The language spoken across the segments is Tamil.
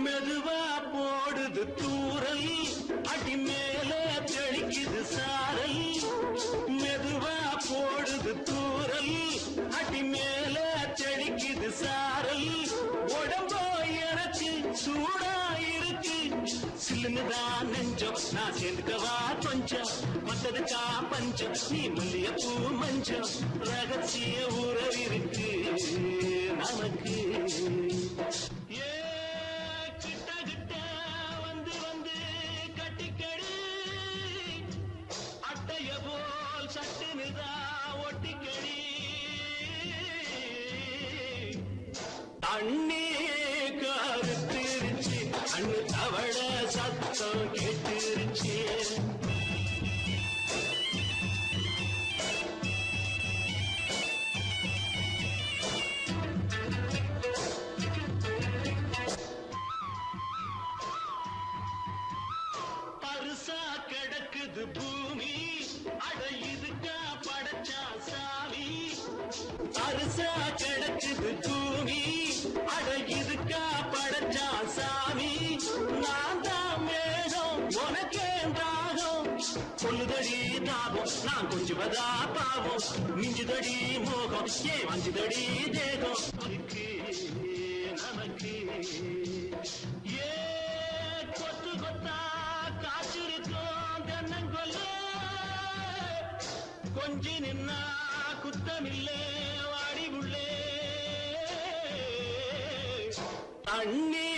மெதுவா போடுது தூரல், அடி மேல தெளிக்குது சாரல். மெதுவா போடுது தூரல், அடி மேல தெளிக்குது சாரல். உடம்போ எனக்கு சூடா இருக்கு, சில்லுதான் நெஞ்சம், நான் சேர்ந்துக்கவா கொஞ்சம். மத்ததுக்கா பஞ்சம், நீ மல்லிய பூ மஞ்சம். ரகசிய உறவிருக்கு நமக்கு. அண்ணே கருத்திருச்சு, அண்ணு தவள சத்தம் கேட்டுருச்சு. பரிசா கிடக்குது பூமி, அட இதுக்கா படைச்சா சாமி. பரிசா கிடக்குது பூமி, அட இதுக்கா படைச்சா சாமி. நான் தான் மேகம், உனக்கே தாகம். சொல்லுதடி தாபம், நான் கொஞ்சுவதா பாவம். மிஞ்சுதடி மோகம், ஏன் வஞ்சுதடி தேகம். நமக்கு ஏ கொத்து கொத்தா காற்றிருக்கும் தென்னங்கொல்ல. கொஞ்சி நின்னா குத்தமில்லே வாடி உள்ளே. அண்ணே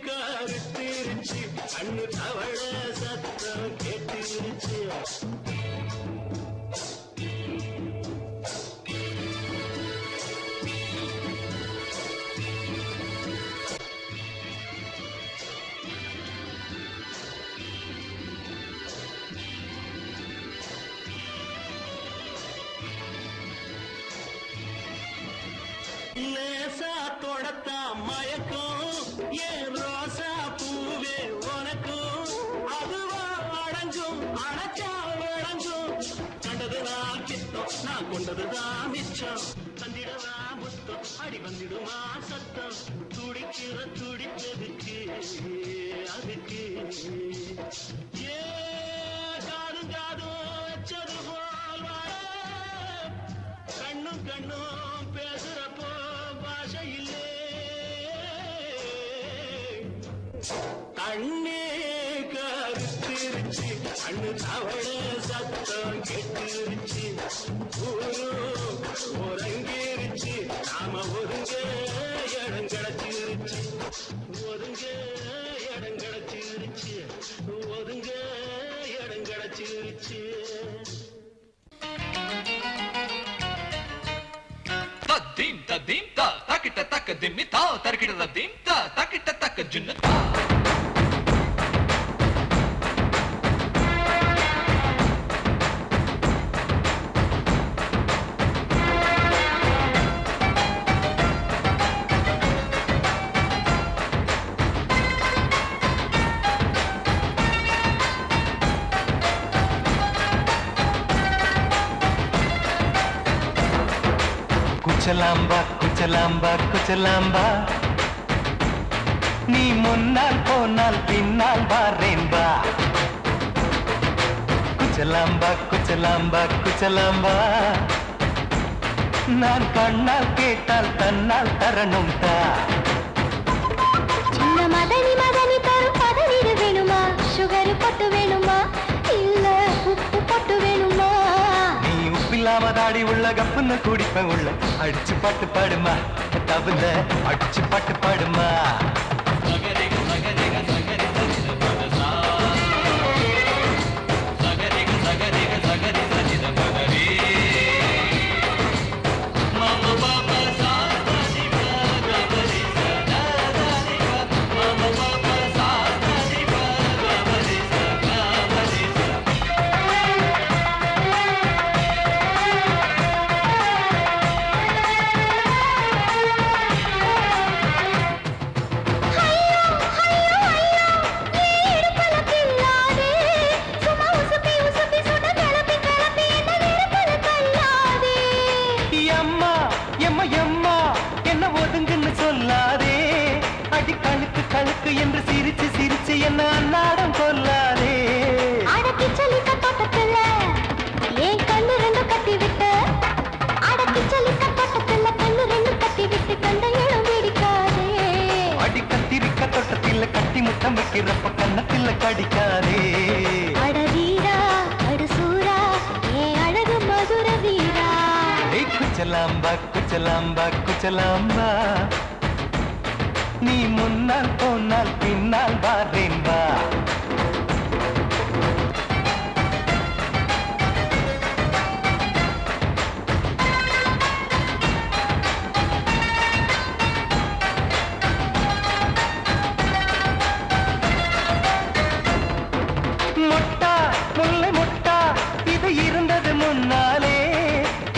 கருத்திருச்சு, அண்ணு தவள சத்தம் கேட்டுருச்சு. லேசா தொடத்தா மயக்கும், ஏன் ரோசா பூவே உனக்கும். அதுவா அடங்கும், அடைச்சா வழங்கும். கண்டதுதான் கித்தம், நான் கொண்டதுதான் மிச்சம். தந்திடவா முத்தம், அடி வந்திடுமா சத்தம். துடிக்கிற துடிப்பதுக்கு அதுக்கு. ஏ காதும் காதும் வச்சது போல் வாழ, கண்ணும் கண்ணும் பேசுறப்போ பாஷை இல்லே. கண்ணே கருத்திருச்சு, அண்ணு தவள சத்தம் கெட்டுருச்சு. ஒருங்கிருச்சு, நாம ஒருங்க இடம் கிடைச்சிருச்சு. ஒருங்க இடம் கிடைச்சிருச்சு, ஒருங்க இடம் கிடைச்சிருச்சு. Dim ta dim ta takita tak dim ta tarkita dim ta takita tak junna ta. குச்சலாம்பா குச்சலாம்பா குச்சலாம்பா நீ முன்னால் போனால் பின்னால் வாரேன்பா குச்சலாம்பா குச்சலாம்பா குச்சலாம்பா நான் கண்ணால் கேட்டால் தன்னால் தரணும் தா சின்ன மதனி மதனி தரும் பதநீர் வேணுமா சுகர் பொட்டு வேணுமா இல்ல உப்பு பொட்டு வேணுமா நீ உப்பில்லாம தாடி உள்ள கப்புன்னு குடிப்ப உள்ள அடிச்சு பாட்டு பாடுமா தவிர அடிச்சு பாட்டு பாடுமா சொல்லாதே அடி கழுக்கு கழுக்கு என்று சிரிச்சு சிரிச்சு என்ன அன்னாடம் கொல்லாதே அடக்கி சொல்லிக்க தோட்டத்துல ஏன் கண்ணு ரெண்டு கட்டி விட்டு அடக்கி சொல்லிக்க தோட்டத்துல கண்ணு ரெண்டு கட்டி விட்டு கண்ட இடம் பிடிக்காதே அடி கத்திரிக்க தோட்டத்தில் கட்டி முத்தம் வைக்கிறப்ப கண்ணத்தில் கடிக்காதே அட வீரா அடு சூரா ஏன் அழகு மதுர வீரா குச்சலாம்பா குச்சலாம்பா குச்சலாம்பா நீ முன்னால் போனால் பின்னால் வாரேன்பா முட்டா முல்லை முட்டா இது இருந்தது முன்னாலே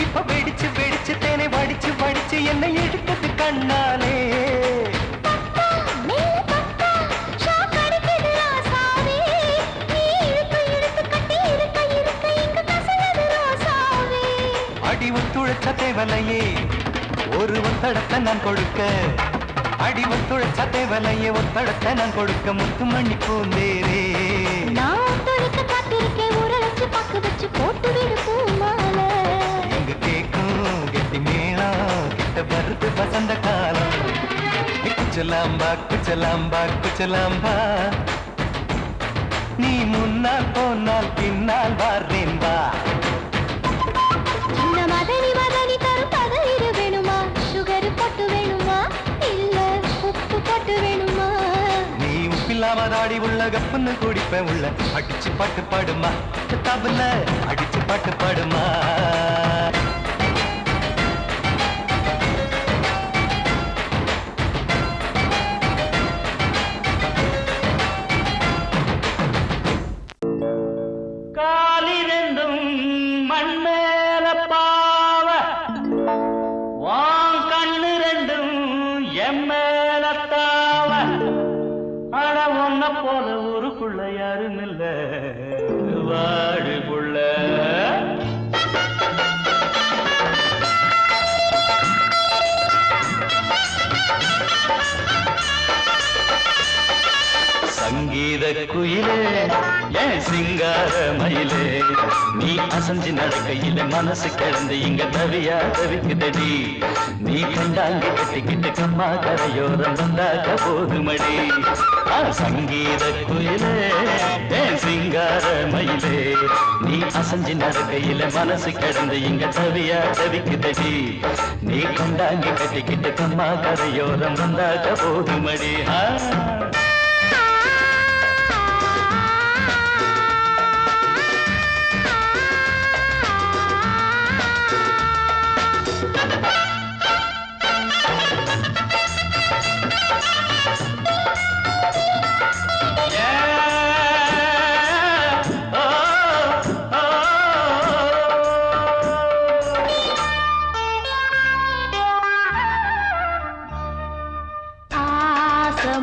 இப்ப வெடிச்சு வெடிச்சு தேனை வடிச்சு வடிச்சு என்னை எடுத்தது கண்ணாலே அடி ஒத்துழைச்ச தேவலையே ஒரு ஒத்தடத்தை நான் கொடுக்க அடி ஒத்துழைச்ச தேவலையே ஒத்தடத்தை நான் கொடுக்க முத்துமணி பூந்தேரே நான் தொழிக்க காத்திருக்கேன் உரளைச்சு பக்கு வச்சு போட்டு விடு பூமாலை எங்க கேக்கும் கெட்டி மேளம் கிட்ட வருது வசந்த காலம் குச்சலாம்பா குச்சலாம்பா குச்சலாம்பா நீ முன்னால் போனால் பின்னால் வாரேன்பா சின்ன மதனி மதனி தரும் பதநீர் வேணுமா சுகர் பொட்டு வேணுமா இல்ல உப்பு பொட்டு வேணுமா நீ உப்பில்லாம தாடி உள்ள கப்புன்னு குடிப்ப உள்ள அடிச்சு பாட்டு பாடுமா தபல அடிச்சு பாட்டு பாடுமா காலிரண்டும் மண்மேல பாவ வான் கண்ணு ரெண்டும் எம்மேல தாவ ஆனா ஒன்ன போல ஊருக்குள்ள யாரும் இல்ல வாழுக்குள்ள சங்கீத குயிலே ஏன் சிங்கார மயிலே நீ அசஞ்சு நடக்கையில மனசு கிடந்து இங்க தவியா தவிக்குதடி நீ கண்டாங்கி கட்டிக்கிட்டு கம்மா கரையோரம் வந்தாக்க போதுமடி சங்கீத குயிலே ஏன் சிங்கார மயிலே நீ அசஞ்சு நடக்கையில மனசு கிடந்து இங்க தவியா தவிக்குதடி நீ கண்டாங்கி கட்டிக்கிட்டு கம்மா கரையோரம் வந்தாக்க போதுமடி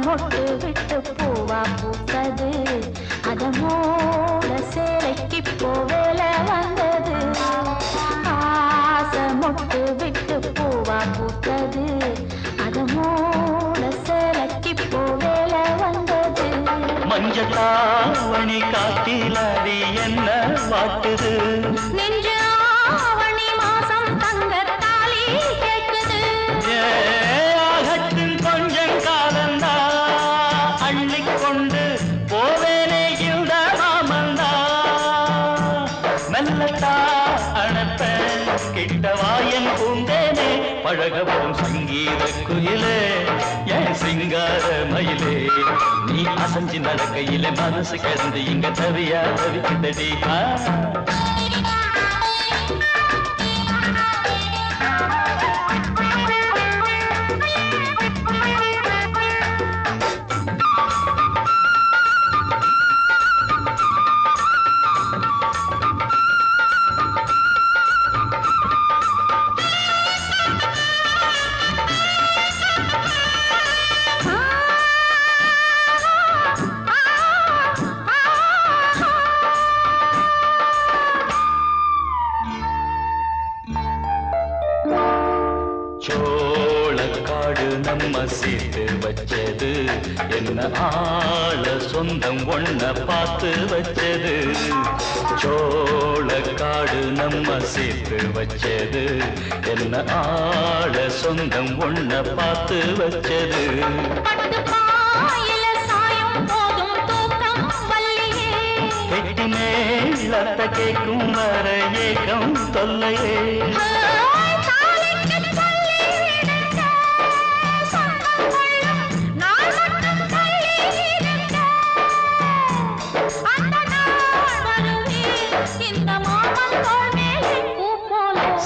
மொட்டு கிட்டவாயன் பூந்தேனே பழக வரும் சங்கீத குயிலே என் சிங்கார மயிலே நீ அசைஞ்சு நடக்கையில மனசு கிடந்து இங்க தவியா தவிக்குதடி சோளக்காடு நம்ம சேர்த்து வச்சது என்ன ஆள சொந்தம் ஒன்ன பார்த்து வச்சது சோளக்காடு நம்ம சேர்த்து வச்சது என்ன ஆள சொந்தம் ஒன்ன பார்த்து வச்சது கெட்டி மேலத்த கேட்கும் வர ஏகம் தொல்லையே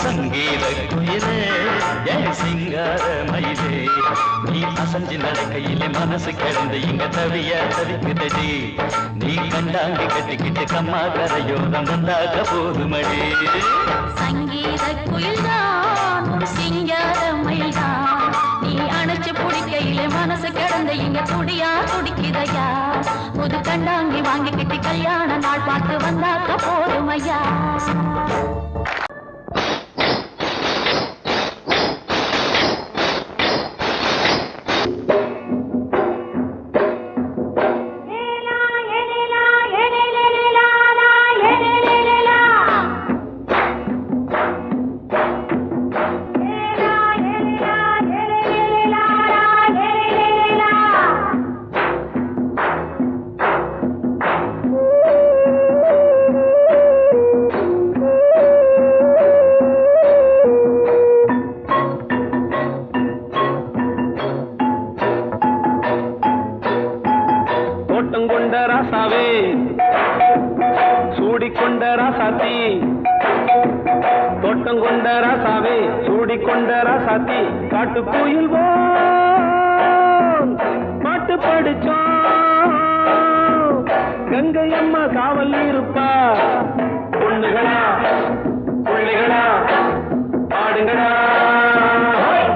சங்கீத குயிலே என் சிங்கார மயிலே நீ அசைஞ்சு நடக்கையிலே மனசு கிடந்து இங்க தவிய தவிக்குதடி நீ கண்டாங்கி கட்டிக்கிட்டு கம்மா கரையோரம் வந்தாக போதுமடி சங்கீத குயில்தான் சிங்கார மயில்தான் நீ அணைச்சு பிடிக்கையிலே மனசு கிடந்து இங்க துடியா துடிக்குதையா புது கண்டாங்கி வாங்கிக்கிட்டு கல்யாண நாள் பார்த்து வந்தாக்க போதுமையா சூடிக்கொண்ட ராசாத்தி தோட்டம் கொண்ட ராசாவே சூடிக்கொண்ட ராசாத்தி காட்டு கோயில் பாட்டு படிச்சோம் கங்கை அம்மா காவல் இருப்பா பொண்ணுகளா பிள்ளைகளா ஆடுங்களா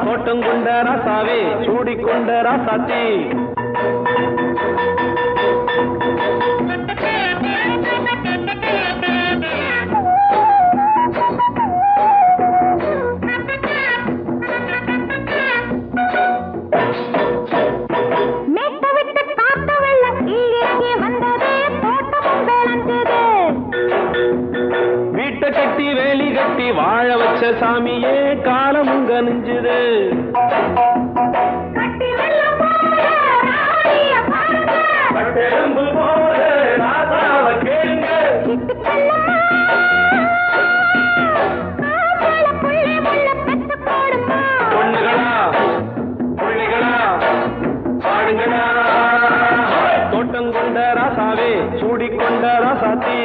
தோட்டம் கொண்ட ராசாவே சூடிக்கொண்ட ராசாத்தி கட்டி வேலி கட்டி வாழ வச்ச சாமியே காலமும் கனிஞ்சுது பொண்ணுகளா பிள்ளைகளா பாடுங்களா தோட்டம் கொண்ட ராசாவே சூடிக்கொண்ட ராசாத்தி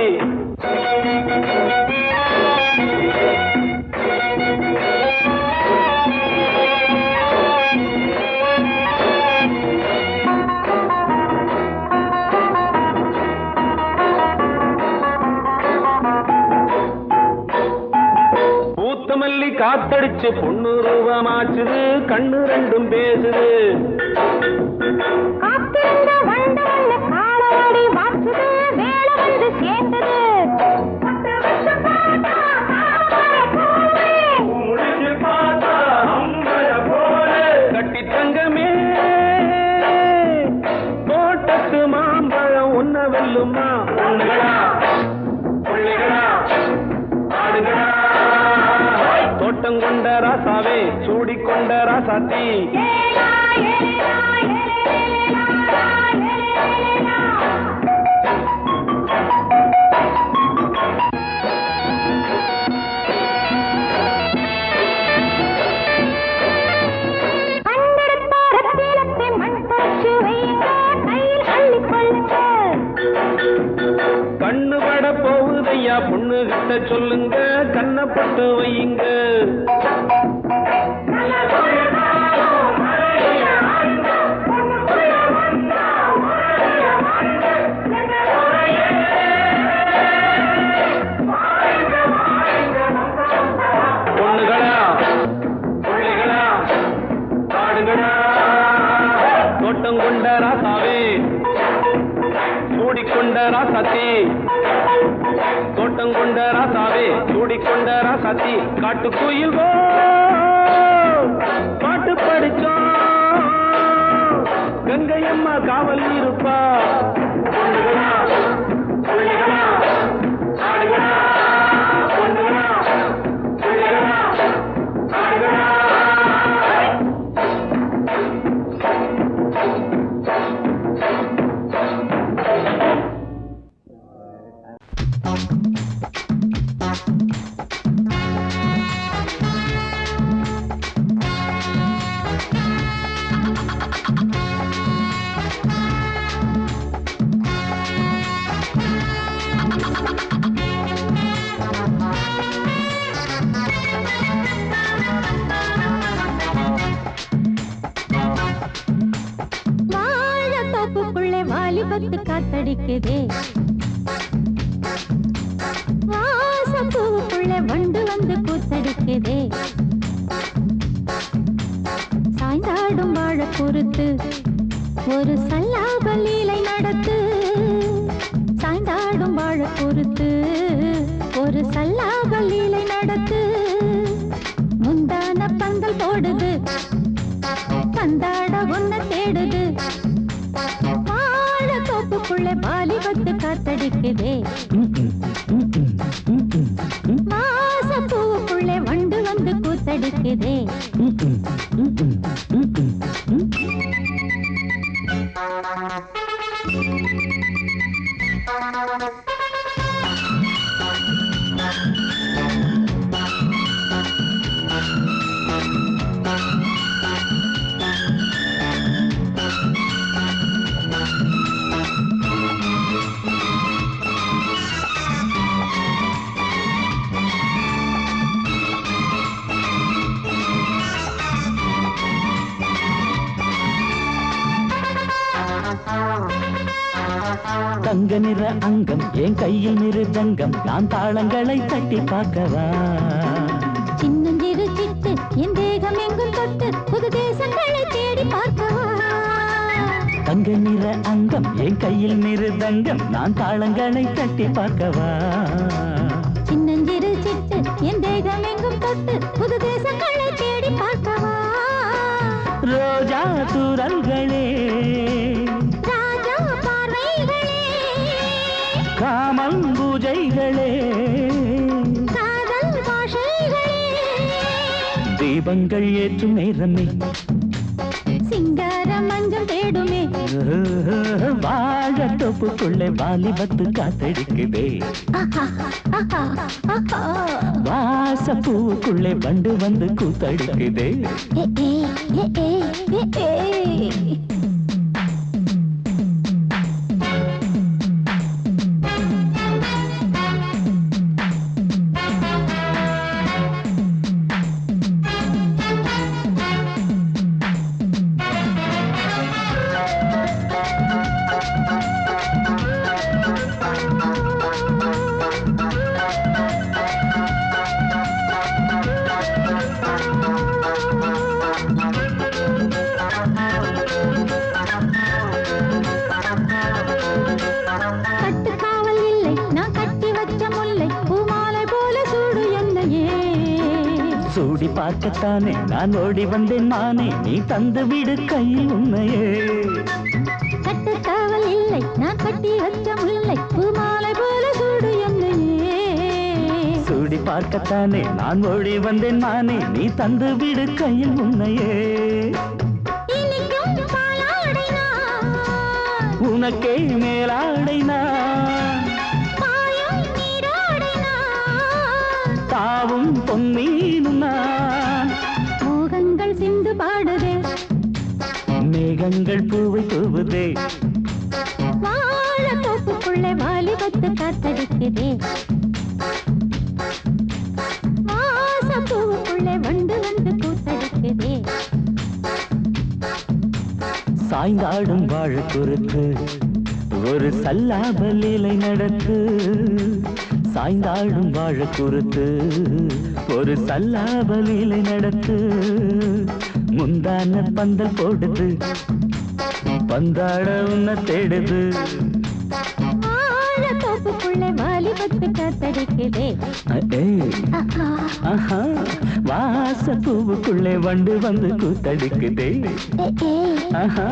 மல்லி காத்தடிச்சு பொண்ணு ரூபமாச்சுது கண்ணு ரெண்டும் பேசுது கட்டி தங்கமே தோட்டத்து மாம்பழம் உன்ன வெல்லுமா பொண்ணுகளா பிள்ளைகளா ஆடுகளா தோட்டம் கொண்ட ராசாவே சூடிக்கொண்ட ராசாத்தி பட்டு வையுங்க. பொண்ணுகளா பிள்ளைகளா பாடுங்களா தோட்டம் கொண்ட ராசாவே சூடிக்கொண்ட ராசாத்தி தோட்டம் கொண்ட ராசாவே சூடிக்கொண்ட ராசாத்தி காட்டுக்குயில் பாட்டு படிச்சோம் கங்கையம்மா காவல் இருப்பா. பொண்ணுகளா பிள்ளைகளா பாடுகளா பொண்ணுகளா பிள்ளைகளா பாடுகளா. வாழத்தோப்புக்குள்ளே வாலிபத்து காத்தடிக்குதே, வாசப்பூவுக்குள்ளே வண்டு வந்து கூத்தடிக்குதே, சாய்ந்தாடும் வாழ பொறுத்து ஒரு சல்லாப லீலை நடத்து, சாய்ந்தாடும் வாழ பொறுத்து ஒரு சல்லாப லீலை நடத்து, முந்தான பந்தல் போடுது பந்தாட ஒன்ன தேடுது, வாழத்தோப்புக்குள்ளே வாலிபத்து காத்தடிக்குதே, வாசப்பூவுக்குள்ளே வண்டு வந்து கூத்தடிக்குதே. தங்க நிற அங்கம் என் கையில் மிருதங்கம் நான் தாளங்களை தட்டி பார்க்கவா, சின்னஞ்சிறு சிட்டு என் தேகம் எங்கும் தொட்டு புது தேசங்களை தேடி பார்க்கவா, தங்க நிற அங்கம் என் கையில் மிருதங்கம் நான் தாளங்களை தட்டி பார்க்கவா, சின்னஞ்சிறு சிட்டு என் தேகம் எங்கும் தொட்டு புது தேசங்களை தேடி பார்க்கவா, ரோஜா தூரல்களே ராஜா பார்வைகளே காமம் பூஜைகளே காதல் பாஷைகளே தீபங்கள் ஏற்றும் நேரமே சிங்கார மஞ்சள் தேடுமே, வாழத்தோப்புக்குள்ளே வாலிபத்து காத்தடிக்குதே, வாசப்பூவுக்குள்ளே வண்டு வந்து கூத்தடிக்குதே. கட்டுக்காவல் இல்லை நான் கட்டி வச்ச முல்லை பூமாலை போல சூடு என்னையே, சூடி பார்க்கத்தானே நான் ஓடி வந்தேன் நானே நீ தந்து விடு கையில் உண்மையே, கட்டுக்காவல் இல்லை நான் கட்டி வச்ச முல்லை பூமாலை போல சூடு என்னையே, சூடி பார்க்கத்தானே நான் ஓடி வந்தேன் நானே நீ தந்து விடு கையில் உண்மையே, இனிக்கும் பாலாடை நான் உனக்கே மேலாடை நான் பாயும் நீரோடை நான் தாவும் பொன்மீனும் நான் மோகங்கள் சிந்து பாடுதே, மேகங்கள் பூவை தூவுதே, வாழத்தோப்புக்குள்ளே வாலிபத்து காத்தடிக்குதே, சாய்ந்தாடும் வாழ குறுத்து ஒரு சல்லாப லீலை நடத்து சாய்ந்தாடும் வாழ குறுத்து ஒரு சல்லாப லீலை நடத்து முந்தான பந்தல் போடுது பந்தாட உன்னை தேடுது தோப்புக்குள்ளே வாலிபத்து காத்தடிக்குதே வாச பூவுக்குள்ளே வண்டு வந்து கூத்தடிக்குதே ஆஹா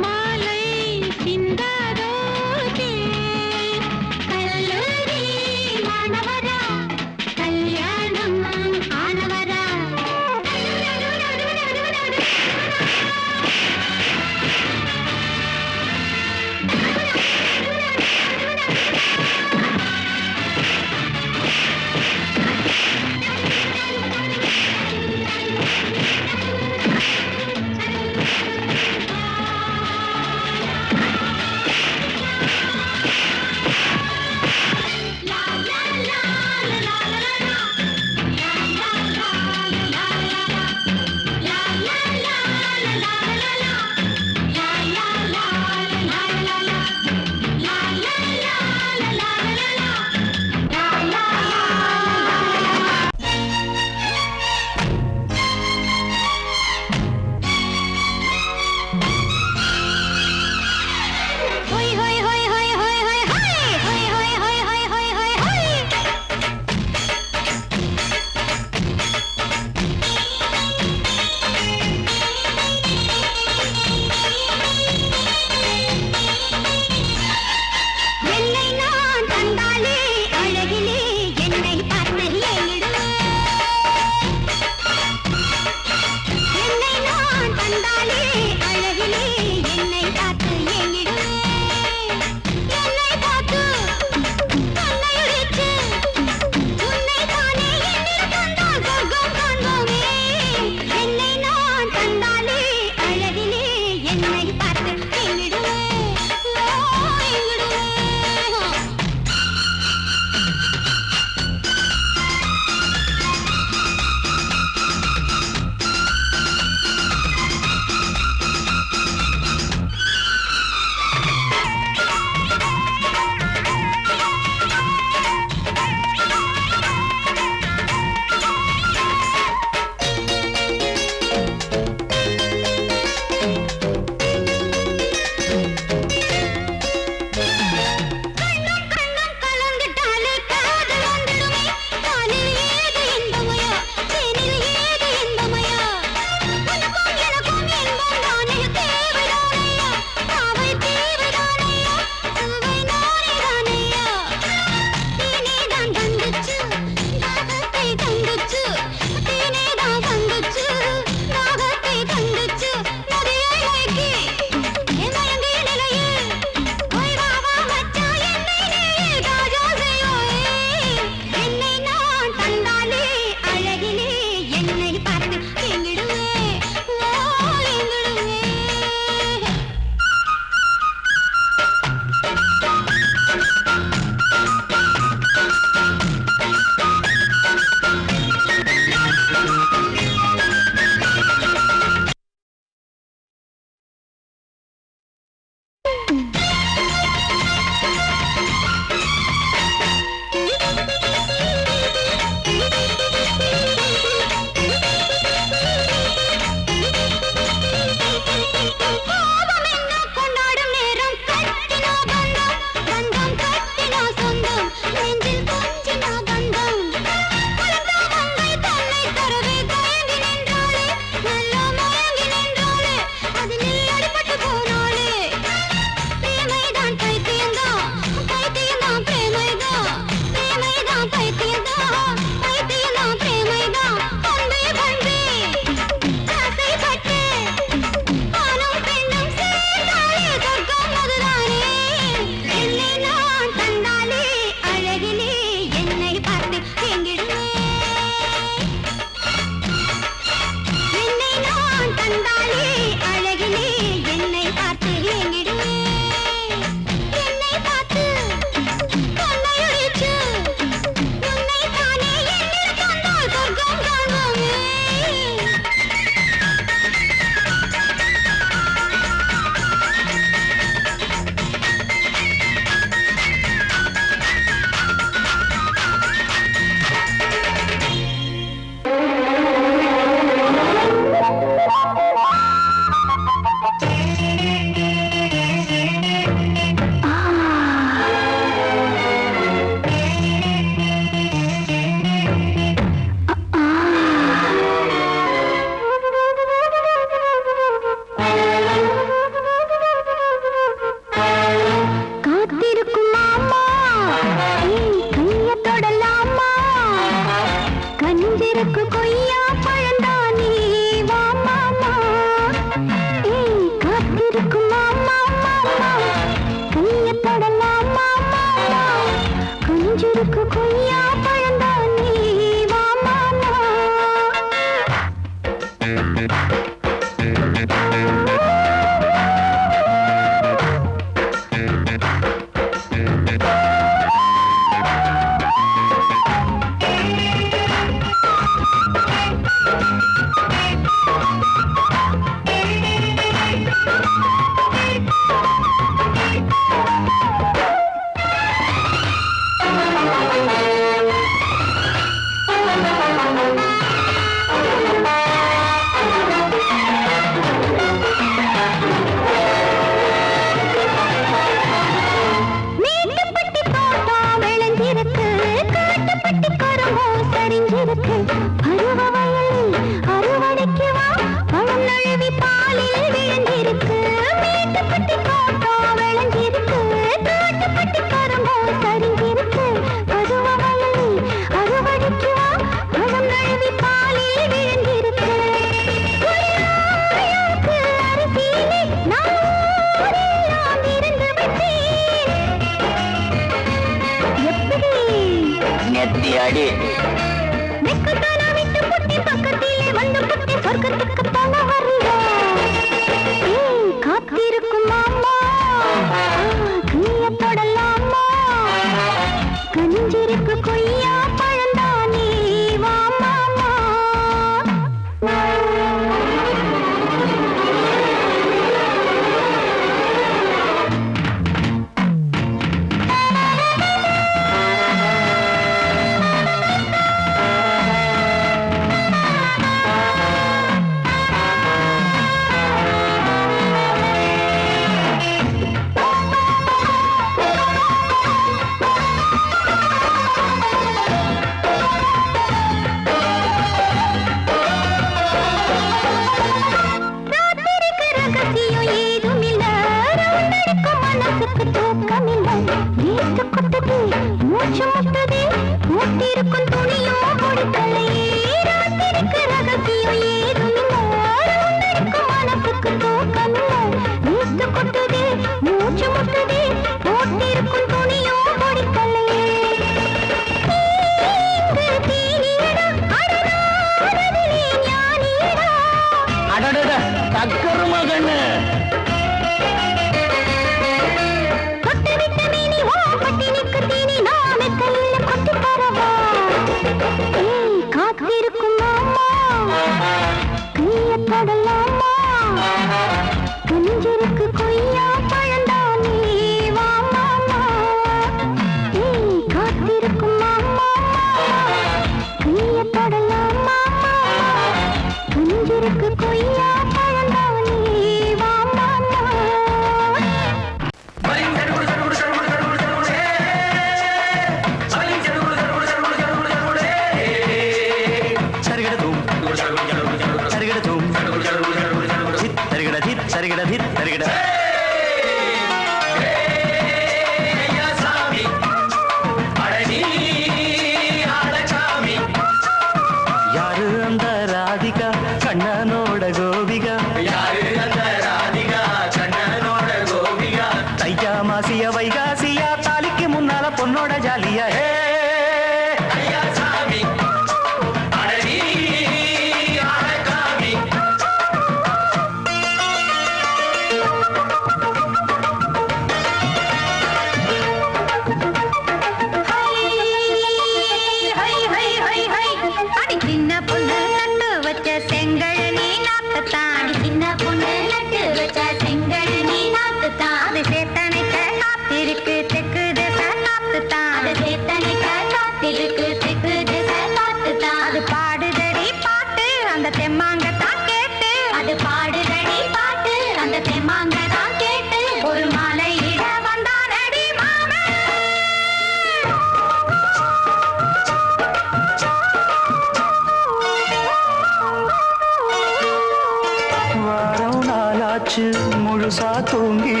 முழுசா தூங்கி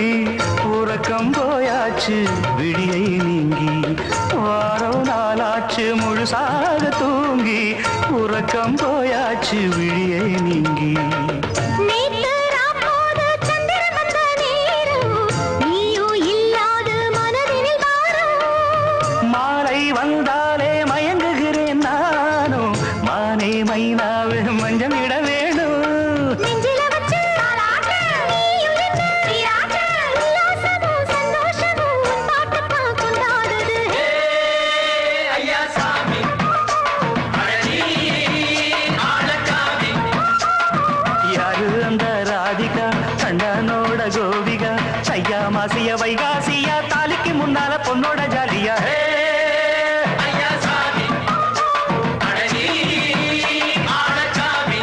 உறக்கம் போயாச்சு விடியை நீங்கி வாரம் நாளாச்சு முழுசாக தூங்கி உறக்கம் போயாச்சு விடியை நீங்கி மாலை வந்தாலே மயங்குகிறேன் நானும் மானே மைனாவே மஞ்சம் இட வேணும் கோவிகா சையா மாசிய வைகாசியா தாலிக்கு முன்னால பொண்ணோட ஜாலியா ஐயா சாமி அடனி ஆடச்சாமி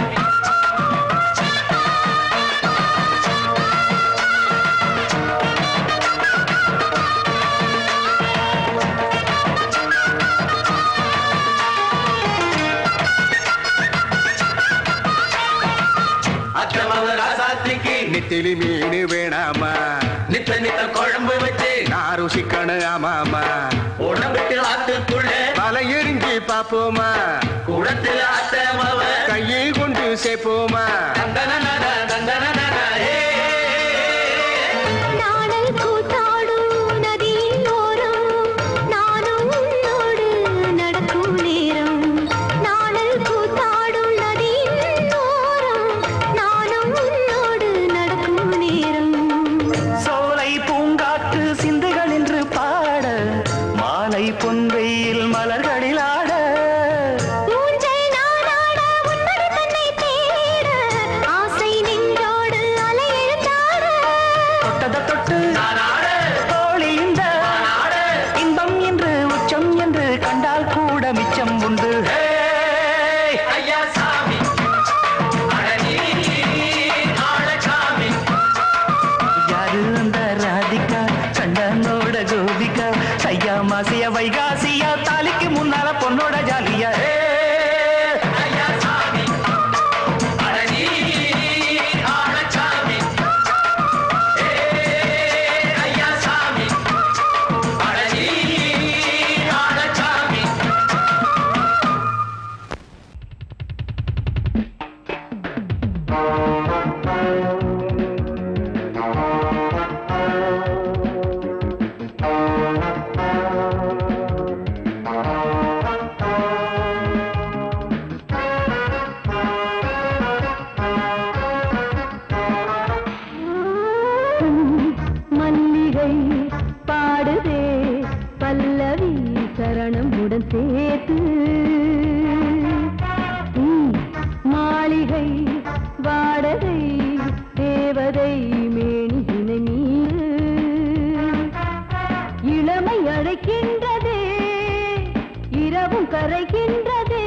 நெத்திலி மீன் வேணாமா நித்த நித்த குழம்பு வச்சு நான் ருசிக்கணும் ஆமாமா உடம்புக்கு ஆத்துக்குள்ள பல எரிஞ்சு பாப்போமா குடத்தில் ஆத்தமாவ கையை கொண்டு சேர்ப்போமா தந்தன தந்தன நாடல் கூத்தாடும் நதியின் ஓரம் நானும் உன்னோடு நடக்கும் நேரம் நாடல் கூத்தாடும் நதியின் ஓரம் நானும் உன்னோடு நடக்கும் நேரம் சோலை பூங்காற்று சிந்துகள் என்று பாட மாலை பொன்வெயில் மலர்களில் ஆட ஊஞ்சல் நானாட உன்னடி தன்னை தேட ஆசை நெஞ்சோடு அலையெழுந்தாட தொட்டத தொட்டு தோழி இந்த இன்பம் என்று உச்சம் என்று கண்டால் கூட மிச்சம் உண்டு ஐயா சாமி யாரு அந்த ராதிகா கண்டனோட கோபிகா சையா மாசிய வைகாசியா தாலிக்கு முன்னால பொண்ணோட ஜாலியா ஐயா சாமி அடனி ஆடச்சாமி ஐயா சாமி அடனி ஆடச்சாமி மல்லிகை பாடுதே பல்லவி சரணம் உடன் சேர்த்து மாளிகை வாடகை தேவதை மேனியினை மீது இளமை அழைக்கின்றதே இரவும் கரைகின்றதே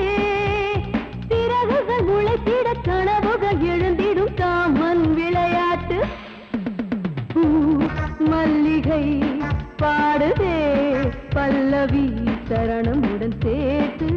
சிறகுகள் முளைத்திட கனவுகள் எழுந்திடும் காமன் விளையாட்டு மல்லிகை பாடுதே பல்லவி சரணமுடன் சேர்த்து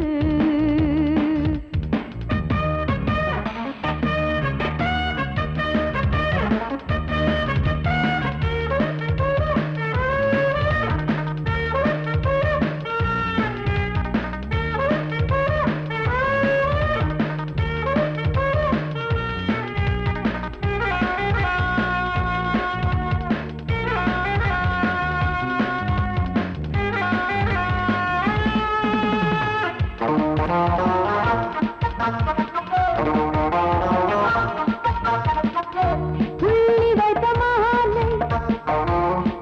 புள்ளி வைத்த மாலை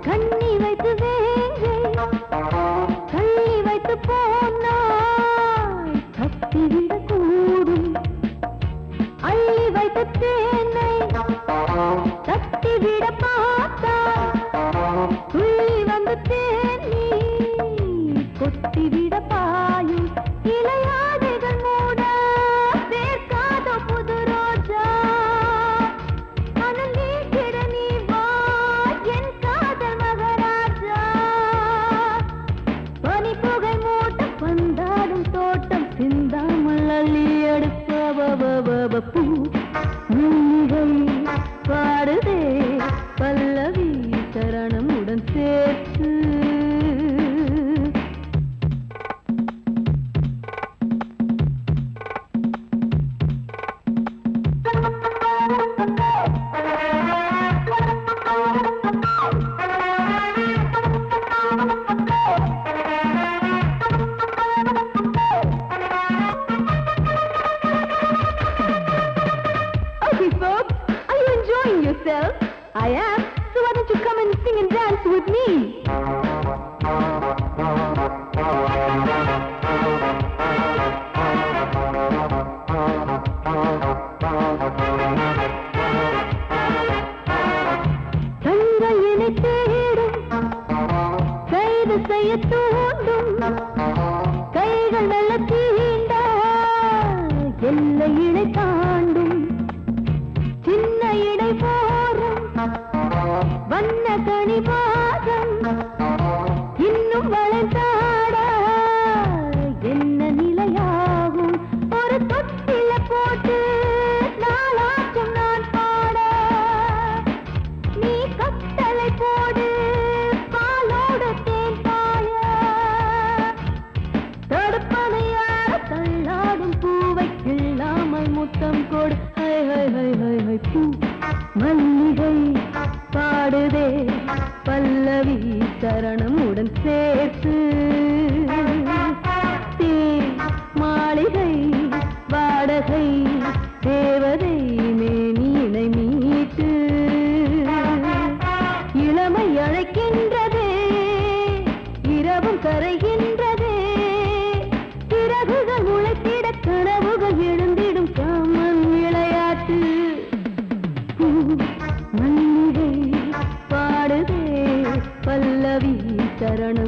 கண்ணி வைத்து வேங்கை கள்ளி வைத்து போனாய் தப்பிவிடக் கூடும் அள்ளி வைத்த தேனை தட்டிவிட பார்த்தாய் துள்ளி வந்து தேனி கொட்டிவிட பாயும் இளையாதைகள் மூட சேர்க்காத புது ரோஜா மனம் நீக்கிட நீ வா என் காதல் மகராஜா பனி புகை மூட்ட பந்தாடும் தோட்டம் சிந்தாமல் அள்ளி அடுத்த பூ மல்லிகை பாடுதே பல்லவி சரணம் உடன் சேர்த்து Okay, folks, are you enjoying yourself? I am. So why don't you come and sing and dance with me? பாடுதே பல்லவி சரணமுடன் சேர்த்து மாளிகை வாடகை தேவதை மேனியினை மீட்டு இளமை அழைக்கின்றதே இரவும் கரைகின்றதே பிறகுகள் முளைத்திட கனவுகள் எழுந்திடும் காமன் விளையாட்டு மல்லிகை பாடுதே பல்லவி சரணம்